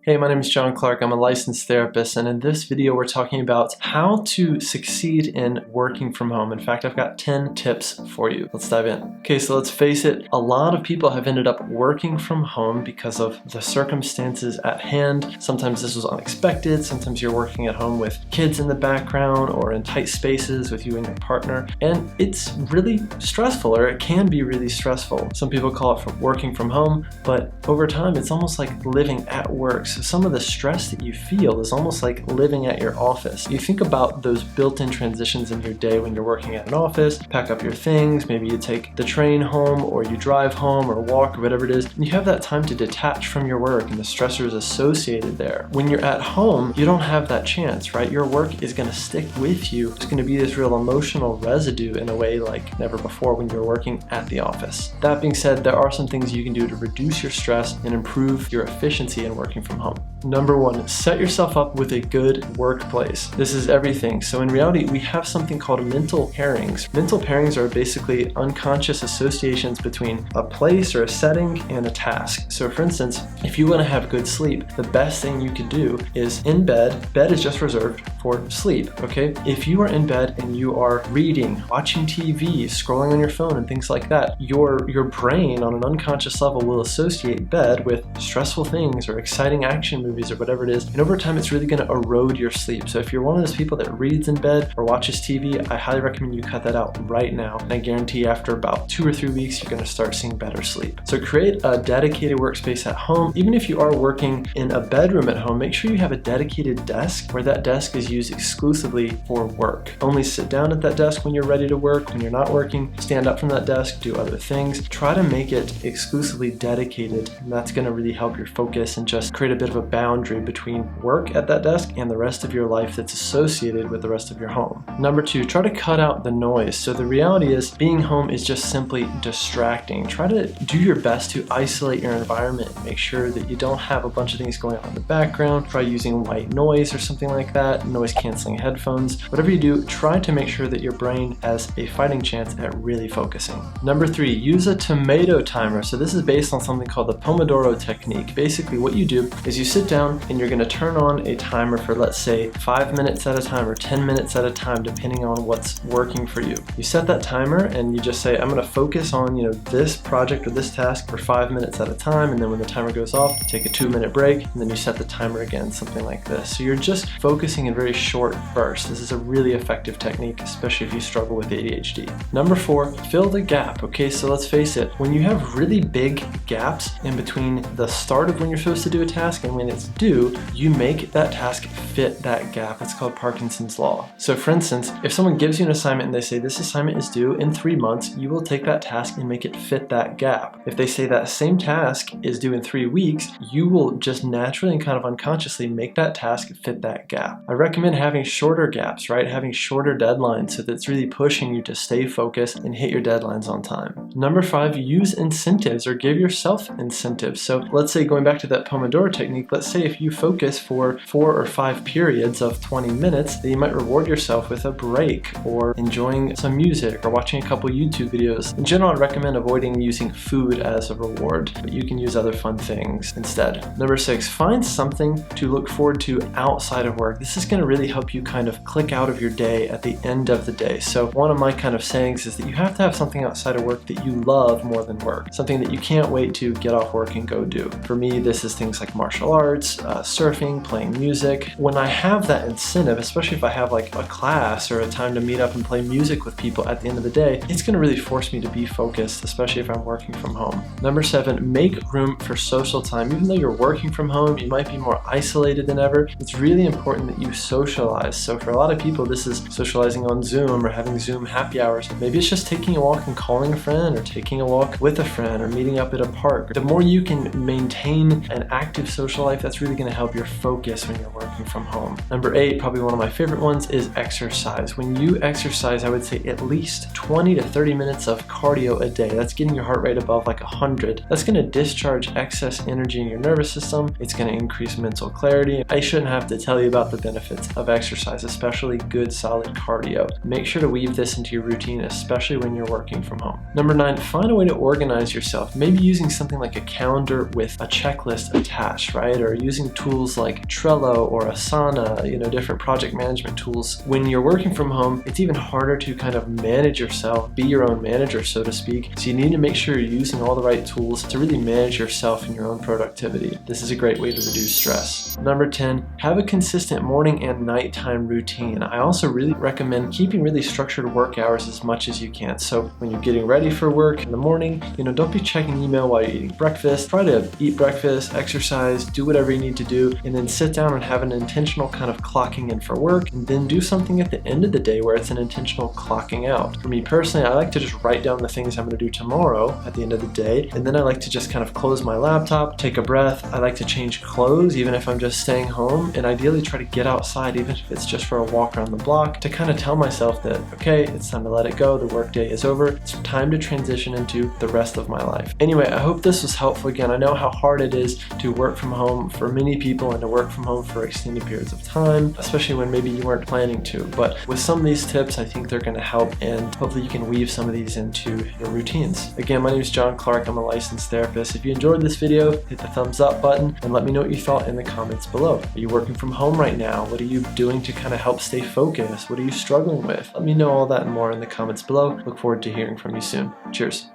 Hey, my name is John Clark. I'm a licensed therapist, and in this video we're talking about how to succeed in working from home. In fact, I've got 10 tips for you. Let's dive in. Okay, so let's face it, a lot of people have ended up working from home because of the circumstances at hand. Sometimes this was unexpected. Sometimes you're working at home with kids in the background or in tight spaces with you and your partner, and it's really stressful, or it can be really stressful. Some people call it working from home, but over time it's almost like living at work. So some of the stress that you feel is almost like living at your office. You think about those built-in transitions in your day when you're working at an office, pack up your things, maybe you take the train home or you drive home or walk or whatever it is, and you have that time to detach from your work and the stressors associated there. When you're at home, you don't have that chance, right? Your work is going to stick with you. It's going to be this real emotional residue in a way like never before when you're working at the office. That being said, there are some things you can do to reduce your stress and improve your efficiency in working from home. Number one, set yourself up with a good workplace. This is everything. So in reality, we have something called mental pairings. Mental pairings are basically unconscious associations between a place or a setting and a task. So for instance, if you want to have good sleep, the best thing you could do is in bed. Bed is just reserved for sleep, okay? If you are in bed and you are reading, watching TV, scrolling on your phone and things like that, your brain on an unconscious level will associate bed with stressful things or exciting action movies or whatever it is, and over time it's really going to erode your sleep. So if you're one of those people that reads in bed or watches TV, I highly recommend you cut that out right now, and I guarantee after about 2 or 3 weeks you're going to start seeing better sleep. So create a dedicated workspace at home. Even if you are working in a bedroom at home, make sure you have a dedicated desk where that desk is used exclusively for work. Only sit down at that desk when you're ready to work. When you're not working, stand up from that desk, do other things. Try to make it exclusively dedicated, and that's going to really help your focus and just create a bit of a boundary between work at that desk and the rest of your life that's associated with the rest of your home. Number two, try to cut out the noise. So the reality is being home is just simply distracting. Try to do your best to isolate your environment. Make sure that you don't have a bunch of things going on in the background. Try using white noise or something like that, noise canceling headphones. Whatever you do, try to make sure that your brain has a fighting chance at really focusing. Number three, use a tomato timer. So this is based on something called the Pomodoro technique. Basically what you do is you sit down and you're going to turn on a timer for, let's say, 5 minutes at a time or 10 minutes at a time, depending on what's working for you. You set that timer and you just say, I'm going to focus on, this project or this task for 5 minutes at a time, and then when the timer goes off, take a 2-minute break, and then you set the timer again, something like this. So you're just focusing in very short bursts. This is a really effective technique, especially if you struggle with ADHD. Number four, fill the gap. Okay, so let's face it, when you have really big gaps in between the start of when you're supposed to do a task and when it's due, you make that task fit that gap. It's called Parkinson's law. So for instance, if someone gives you an assignment and they say this assignment is due in 3 months, you will take that task and make it fit that gap. If they say that same task is due in 3 weeks, you will just naturally and kind of unconsciously make that task fit that gap. I recommend having shorter gaps, right? Having shorter deadlines so that it's really pushing you to stay focused and hit your deadlines on time. Number five, use incentives or give yourself incentives. So let's say, going back to that Pomodoro technique, let's say if you focus for 4 or 5 periods of 20 minutes, then you might reward yourself with a break or enjoying some music or watching a couple YouTube videos. In general, I'd recommend avoiding using food as a reward, but you can use other fun things instead. Number six, find something to look forward to outside of work. This is going to really help you kind of click out of your day at the end of the day. So one of my kind of sayings is that you have to have something outside of work that you love more than work, something that you can't wait to get off work and go do. For me, this is things like martial arts, surfing, playing music. When I have that incentive, especially if I have like a class or a time to meet up and play music with people at the end of the day, it's going to really force me to be focused, especially if I'm working from home. Number seven, make room for social time. Even though you're working from home, you might be more isolated than ever. It's really important that you socialize. So for a lot of people, this is socializing on Zoom or having Zoom happy hours. Maybe it's just taking a walk and calling a friend, or taking a walk with a friend, or meeting up at a park. The more you can maintain an active social life, that's really going to help your focus when you're working from home. Number eight, probably one of my favorite ones, is exercise. When you exercise, I would say at least 20 to 30 minutes of cardio a day. That's getting your heart rate above like 100. That's going to discharge excess energy in your nervous system. It's going to increase mental clarity. I shouldn't have to tell you about the benefits of exercise, especially good solid cardio. Make sure to weave this into your routine, especially when you're working from home. Number nine, find a way to organize yourself. Maybe using something like a calendar with a checklist attached. workspace, right? Or using tools like Trello or Asana, different project management tools. When you're working from home, it's even harder to kind of manage yourself, be your own manager, so to speak. So you need to make sure you're using all the right tools to really manage yourself and your own productivity. This is a great way to reduce stress. Number 10, have a consistent morning and nighttime routine. I also really recommend keeping really structured work hours as much as you can. So when you're getting ready for work in the morning, don't be checking email while you're eating breakfast. Try to eat breakfast, exercise, do whatever you need to do, and then sit down and have an intentional kind of clocking in for work, and then do something at the end of the day where it's an intentional clocking out. For me personally, I like to just write down the things I'm going to do tomorrow at the end of the day, and then I like to just kind of close my laptop, take a breath. I like to change clothes even if I'm just staying home, and ideally try to get outside even if it's just for a walk around the block, to kind of tell myself that, okay, it's time to let it go, the workday is over, it's time to transition into the rest of my life. Anyway, I hope this was helpful. Again, I know how hard it is to work from home for many people and to work from home for extended periods of time, especially when maybe you weren't planning to. But with some of these tips, I think they're going to help, and hopefully you can weave some of these into your routines. Again, my name is John Clark. I'm a licensed therapist. If you enjoyed this video, hit the thumbs up button and let me know what you thought in the comments below. Are you working from home right now? What are you doing to kind of help stay focused? What are you struggling with? Let me know all that and more in the comments below. Look forward to hearing from you soon. Cheers.